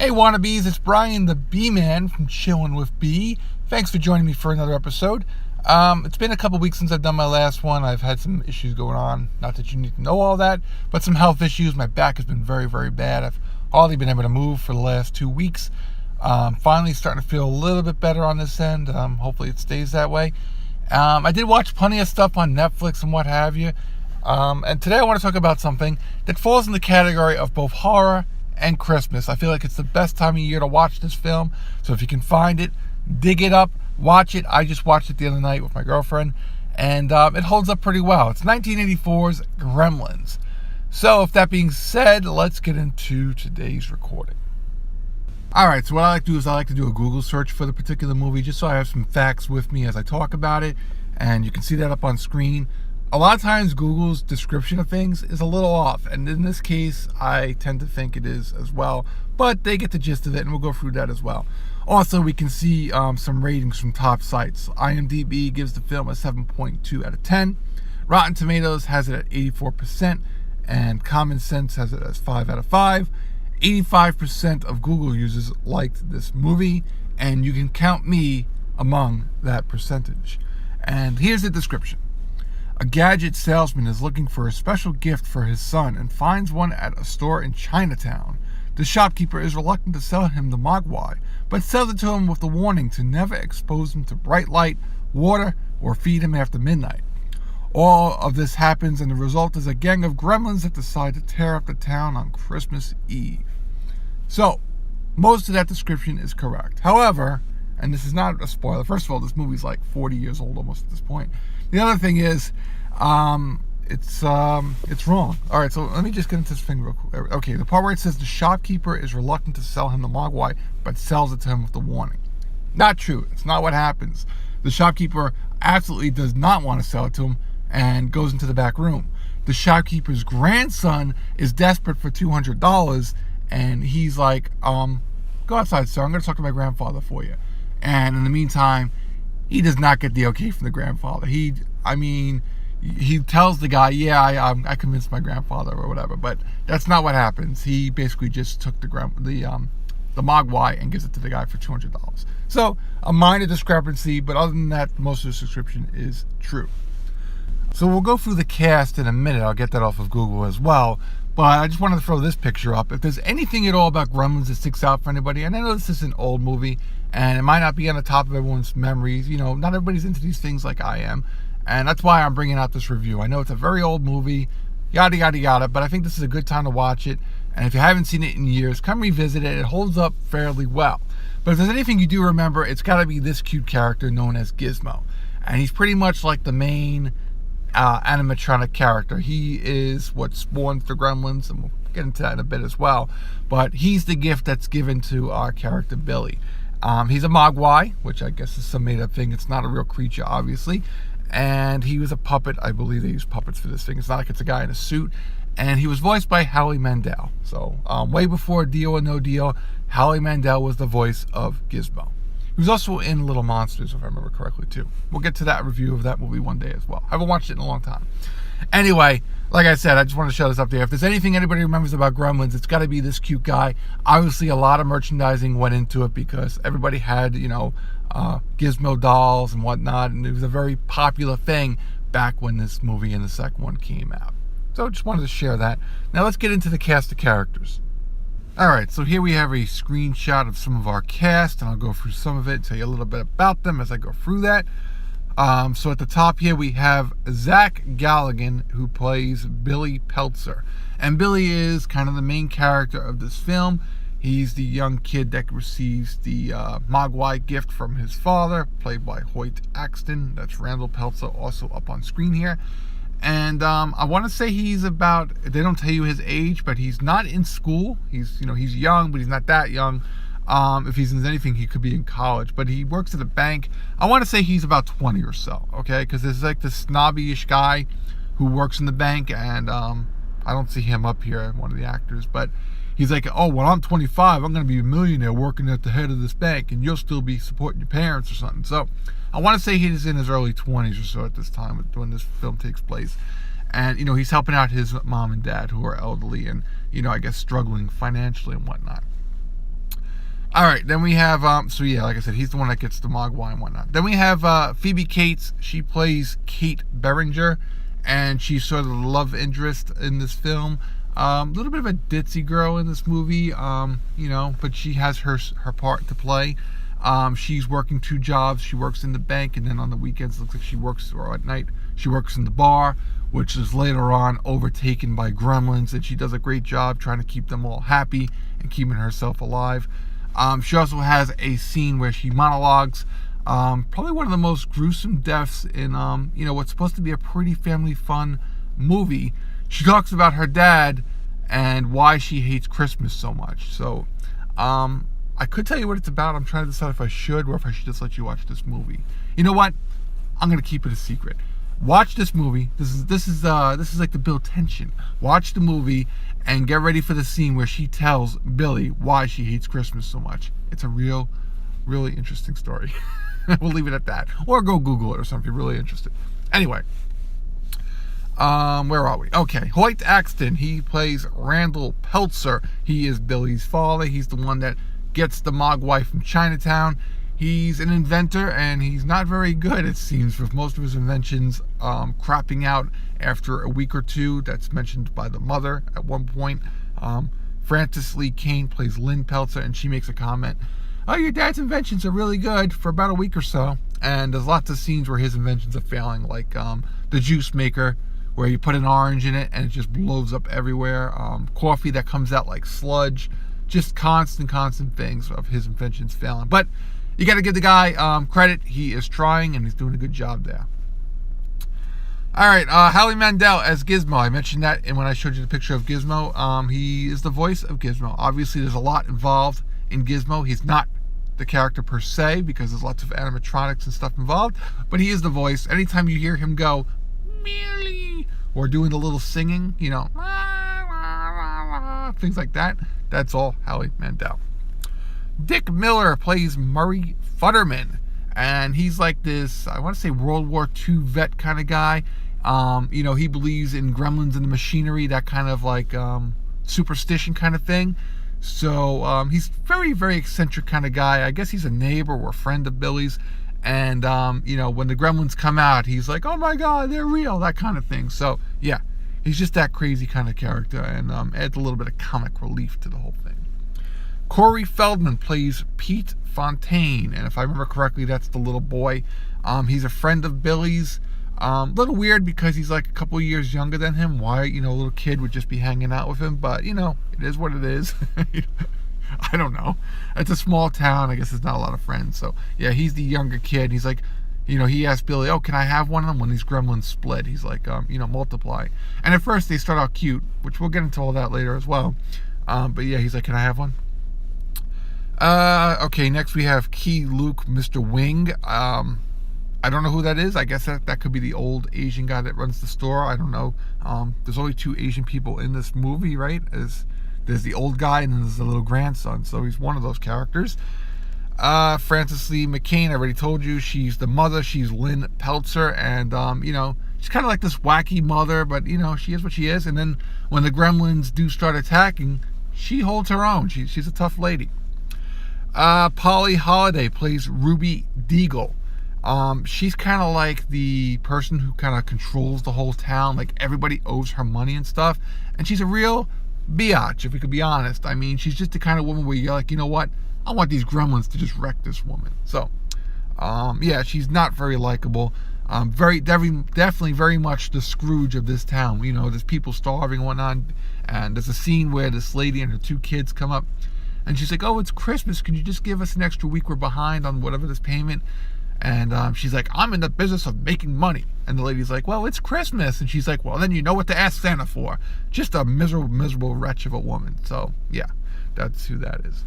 Hey wannabes, it's Brian the B-Man from Chillin' with B. Thanks for joining me for another episode. It's been a couple weeks since I've done my last one. I've had some issues going on. Not that you need to know all that, but some health issues. My back has been very, very bad. I've hardly been able to move for the last 2 weeks. Finally starting to feel a little bit better on this end. Hopefully it stays that way. I did watch plenty of stuff on Netflix and what have you. And today I want to talk about something that falls in the category of both horror and Christmas. I feel like it's the best time of year to watch this film. So if you can find it, dig it up, watch it. I just watched it the other night with my girlfriend, and it holds up pretty well. It's 1984's Gremlins. So if that being said, let's get into today's recording. Alright, so what I like to do is I like to do a Google search for the particular movie just so I have some facts with me as I talk about it, and you can see that up on screen. A lot of times Google's description of things is a little off, and in this case I tend to think it is as well, but they get the gist of it and we'll go through that as well. Also, we can see some ratings from top sites. IMDb gives the film a 7.2 out of 10. Rotten Tomatoes has it at 84%, and Common Sense has it as 5 out of 5. 85% of Google users liked this movie, and you can count me among that percentage. And here's the description. A gadget salesman is looking for a special gift for his son and finds one at a store in Chinatown. The shopkeeper is reluctant to sell him the mogwai, but sells it to him with the warning to never expose him to bright light, water, or feed him after midnight. All of this happens, and the result is a gang of gremlins that decide to tear up the town on Christmas Eve. So, most of that description is correct. However, and this is not a spoiler, first of all, this movie's like 40 years old almost at this point. The other thing is, it's wrong. All right, so let me just get into this thing real quick. Okay, the part where it says the shopkeeper is reluctant to sell him the mogwai, but sells it to him with the warning. Not true. It's not what happens. The shopkeeper absolutely does not want to sell it to him and goes into the back room. The shopkeeper's grandson is desperate for $200, and he's like, go outside, sir. I'm going to talk to my grandfather for you. And in the meantime, he does not get the okay from the grandfather. He tells the guy, yeah, I convinced my grandfather or whatever, but that's not what happens. He basically just took the mogwai and gives it to the guy for $200. So a minor discrepancy, but other than that, most of the description is true. So we'll go through the cast in a minute. I'll get that off of Google as well. But I just wanted to throw this picture up. If there's anything at all about Gremlins that sticks out for anybody, and I know this is an old movie, and it might not be on the top of everyone's memories. You know, not everybody's into these things like I am. And that's why I'm bringing out this review. I know it's a very old movie, yada, yada, yada, but I think this is a good time to watch it. And if you haven't seen it in years, come revisit it. It holds up fairly well. But if there's anything you do remember, it's got to be this cute character known as Gizmo. And he's pretty much like the main animatronic character. He is what spawns the Gremlins, and we'll get into that in a bit as well. But he's the gift that's given to our character Billy. He's a mogwai, which I guess is some made-up thing. It's not a real creature, obviously. And he was a puppet. I believe they use puppets for this thing. It's not like it's a guy in a suit. And he was voiced by Howie Mandel. So way before Deal or No Deal, Howie Mandel was the voice of Gizmo. He was also in Little Monsters, if I remember correctly, too. We'll get to that review of that movie one day as well. I haven't watched it in a long time. Anyway, like I said, I just wanted to show this up there. If there's anything anybody remembers about Gremlins, it's got to be this cute guy. Obviously, a lot of merchandising went into it because everybody had, Gizmo dolls and whatnot, and it was a very popular thing back when this movie and the second one came out. So I just wanted to share that. Now let's get into the cast of characters. Alright, so here we have a screenshot of some of our cast, and I'll go through some of it, tell you a little bit about them as I go through that. So at the top here we have Zach Galligan, who plays Billy Peltzer. And Billy is kind of the main character of this film. He's the young kid that receives the mogwai gift from his father, played by Hoyt Axton. That's Randall Peltzer, also up on screen here. And I want to say he's about, they don't tell you his age, but he's not in school. He's young, but he's not that young. If he's in anything, he could be in college. But he works at a bank. I want to say he's about 20 or so, okay? Because there's like this snobby-ish guy who works in the bank, and I don't see him up here, one of the actors, but he's like, oh, when I'm 25, I'm going to be a millionaire working at the head of this bank, and you'll still be supporting your parents or something. So I want to say he's in his early 20s or so at this time when this film takes place. And, he's helping out his mom and dad who are elderly and, I guess struggling financially and whatnot. All right, then we have, so yeah, like I said, he's the one that gets the Mogwai and whatnot. Then we have Phoebe Cates. She plays Kate Beringer, and she's sort of the love interest in this film. A little bit of a ditzy girl in this movie, but she has her part to play. She's working 2 jobs. She works in the bank, and then on the weekends, it looks like she works, or at night, she works in the bar, which is later on overtaken by gremlins, and she does a great job trying to keep them all happy and keeping herself alive. She also has a scene where she monologues, probably one of the most gruesome deaths in, what's supposed to be a pretty family fun movie. She talks about her dad and why she hates Christmas so much. So, I could tell you what it's about. I'm trying to decide if I should or if I should just let you watch this movie. You know what? I'm going to keep it a secret. Watch this movie. This is like to build tension. Watch the movie and get ready for the scene where she tells Billy why she hates Christmas so much. It's a really interesting story. We'll leave it at that. Or go Google it or something if you're really interested. Anyway, where are we? Okay, Hoyt Axton. He plays Randall Peltzer. He is Billy's father. He's the one that gets the Mogwai from Chinatown. He's an inventor, and he's not very good, it seems, with most of his inventions crapping out after a week or two. That's mentioned by the mother at one point. Frances Lee Kane plays Lynn Peltzer, and she makes a comment, "Oh, your dad's inventions are really good," for about a week or so. And there's lots of scenes where his inventions are failing, like the juice maker, where you put an orange in it and it just blows up everywhere. Coffee that comes out like sludge. Just constant things of his inventions failing. But you got to give the guy credit. He is trying, and he's doing a good job there. All right, Howie Mandel as Gizmo. I mentioned that when I showed you the picture of Gizmo. He is the voice of Gizmo. Obviously, there's a lot involved in Gizmo. He's not the character per se, because there's lots of animatronics and stuff involved, but he is the voice. Anytime you hear him go, "Mealy," or doing the little singing, things like that, that's all Howie Mandel. Dick Miller plays Murray Futterman, and he's like this, I want to say World War II vet kind of guy. He believes in gremlins and the machinery, that kind of like superstition kind of thing. So he's very eccentric kind of guy. I guess he's a neighbor or a friend of Billy's. And, when the gremlins come out, he's like, "Oh my God, they're real," that kind of thing. So, yeah, he's just that crazy kind of character, and adds a little bit of comic relief to the whole thing. Corey Feldman plays Pete Fontaine, and if I remember correctly, that's the little boy. He's a friend of Billy's. A little weird because he's like a couple years younger than him. Why, a little kid would just be hanging out with him, but, it is what it is. I don't know. It's a small town. I guess there's not a lot of friends. So, yeah, he's the younger kid. He's like, he asked Billy, "Oh, can I have one of them?" When these gremlins split. He's like, multiply. And at first they start out cute, which we'll get into all that later as well. But yeah, he's like, "Can I have one?" Okay, next we have Key Luke, Mr. Wing. I don't know who that is. I guess that could be the old Asian guy that runs the store. I don't know. There's only 2 Asian people in this movie, right? There's the old guy and then there's the little grandson. So he's one of those characters. Frances Lee McCain, I already told you. She's the mother. She's Lynn Peltzer. And, she's kind of like this wacky mother, but, she is what she is. And then when the gremlins do start attacking, she holds her own. She's a tough lady. Polly Holiday plays Ruby Deagle. She's kind of like the person who kind of controls the whole town. Like, everybody owes her money and stuff. And she's a real biatch, if we could be honest. I mean, she's just the kind of woman where you're like, you know what? I want these gremlins to just wreck this woman. So, yeah, she's not very likable. Definitely very much the Scrooge of this town. There's people starving and whatnot. And there's a scene where this lady and her 2 kids come up. And she's like, "Oh, it's Christmas. Can you just give us an extra week? We're behind on whatever this payment." And she's like, "I'm in the business of making money." And the lady's like, "Well, it's Christmas." And she's like, "Well, then you know what to ask Santa for." Just a miserable wretch of a woman. So, yeah, that's who that is.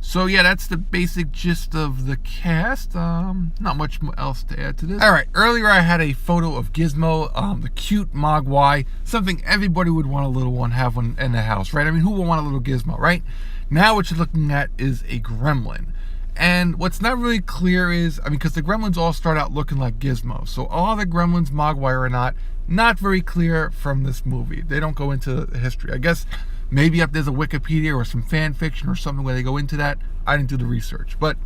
So, yeah, that's the basic gist of the cast. Not much else to add to this. All right, earlier I had a photo of Gizmo, the cute Mogwai, something everybody would want a little one, have one in the house, right? I mean, who would want a little Gizmo, right? Now what you're looking at is a gremlin. And what's not really clear is, because the gremlins all start out looking like Gizmo. So all the gremlins, Mogwai or not very clear from this movie. They don't go into the history. I guess Maybe if there's a Wikipedia or some fan fiction or something where they go into that. I didn't do the research, but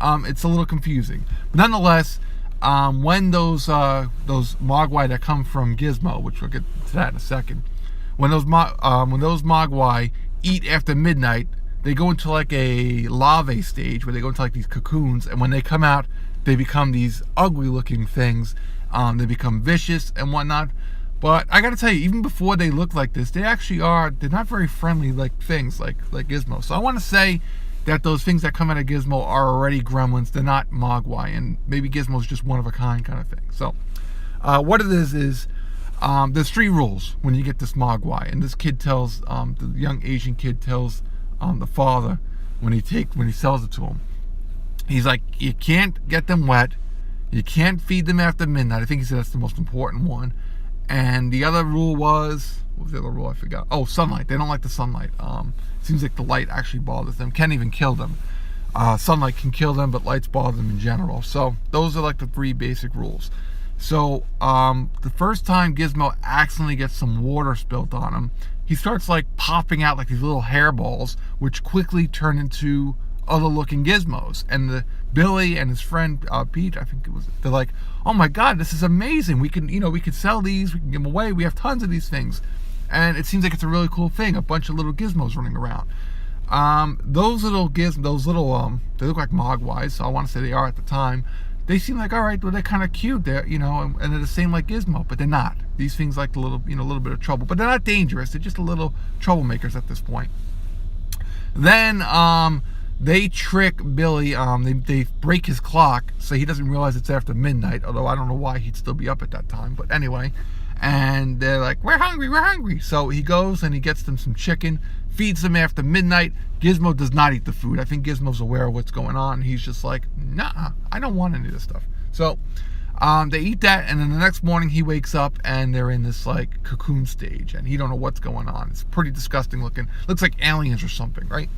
it's a little confusing. But nonetheless, when those Mogwai that come from Gizmo, which we'll get to that in a second, when those Mogwai eat after midnight, they go into like a larvae stage where they go into like these cocoons, and when they come out, they become these ugly looking things. They become vicious and whatnot. But I gotta tell you, even before they look like this, they actually are, they're not very friendly like things like Gizmo. So I want to say that those things that come out of Gizmo are already gremlins. They're not Mogwai, and maybe Gizmo's just one of a kind kind of thing. So what it is there's 3 rules when you get this Mogwai, and this kid tells, the young Asian kid tells the father when he sells it to him. He's like, you can't get them wet, you can't feed them after midnight. I think he said that's the most important one. And the other rule was, what was the other rule? I forgot. Oh, sunlight. They don't like the sunlight. Seems like the light actually bothers them. Can't even kill them. Sunlight can kill them, but lights bother them in general. So those are like the 3 basic rules. So the first time Gizmo accidentally gets some water spilled on him, he starts like popping out like these little hairballs, which quickly turn into other looking Gizmos. And Billy and his friend Pete, I think it was, they're like, oh my god, this is amazing, we can sell these, we can give them away, we have tons of these things. And it seems like it's a really cool thing, a bunch of little Gizmos running around. Those little Gizmos, they look like Mogwais, so I want to say they are at the time. They seem like, all right, well, they're kind of cute, they're, and they're the same like Gizmo, but they're not. These things like a little bit of trouble, but they're not dangerous, they're just a little troublemakers at this point. Then they trick Billy, they break his clock so he doesn't realize it's after midnight, although I don't know why he'd still be up at that time, but anyway. And they're like, we're hungry. So he goes and he gets them some chicken, feeds them after midnight. Gizmo does not eat the food. I think Gizmo's aware of what's going on. He's just like, nah, I don't want any of this stuff. So they eat that, and then the next morning he wakes up and they're in this like cocoon stage, and he don't know what's going on. It's pretty disgusting looking. Looks like aliens or something, right?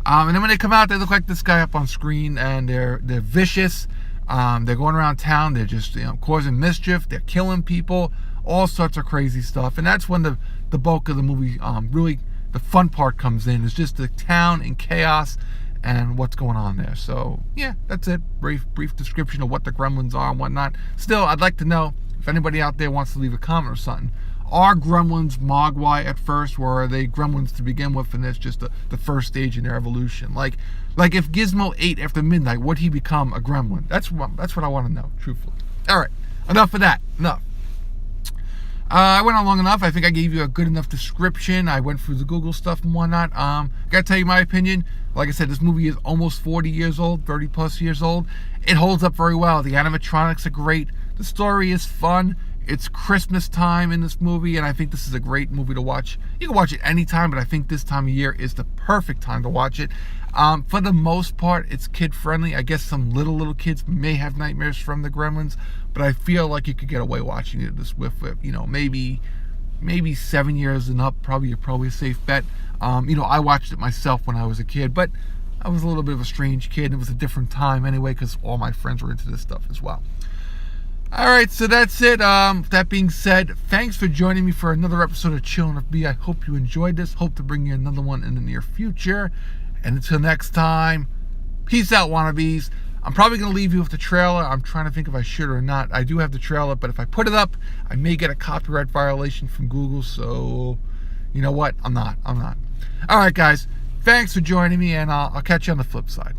And then when they come out, they look like this guy up on screen, and they're vicious. They're going around town. They're just causing mischief. They're killing people. All sorts of crazy stuff. And that's when the bulk of the movie, really the fun part comes in. It's just the town in chaos and what's going on there. So yeah, that's it. Brief description of what the Gremlins are and whatnot. Still, I'd like to know if anybody out there wants to leave a comment or something. Are Gremlins Mogwai at first, or are they Gremlins to begin with, and that's just the first stage in their evolution? Like if Gizmo ate after midnight, would he become a Gremlin? That's what I want to know, truthfully. All right, enough of that. Enough. I went on long enough. I think I gave you a good enough description. I went through the Google stuff and whatnot. Gotta tell you my opinion. Like I said, this movie is almost 40 years old, 30 plus years old. It holds up very well. The animatronics are great. The story is fun. It's Christmas time in this movie, and I think this is a great movie to watch. You can watch it anytime, but I think this time of year is the perfect time to watch it. For the most part, it's kid-friendly. I guess some little kids may have nightmares from the Gremlins, but I feel like you could get away watching it this with maybe 7 years and up. Probably a safe bet. I watched it myself when I was a kid, but I was a little bit of a strange kid. It was a different time anyway, because all my friends were into this stuff as well. Alright, so that's it. That being said, thanks for joining me for another episode of Chillin' with B. I hope you enjoyed this. Hope to bring you another one in the near future. And until next time, peace out, wannabes. I'm probably going to leave you with the trailer. I'm trying to think if I should or not. I do have the trailer, but if I put it up, I may get a copyright violation from Google. So, you know what? I'm not. Alright, guys. Thanks for joining me, and I'll catch you on the flip side.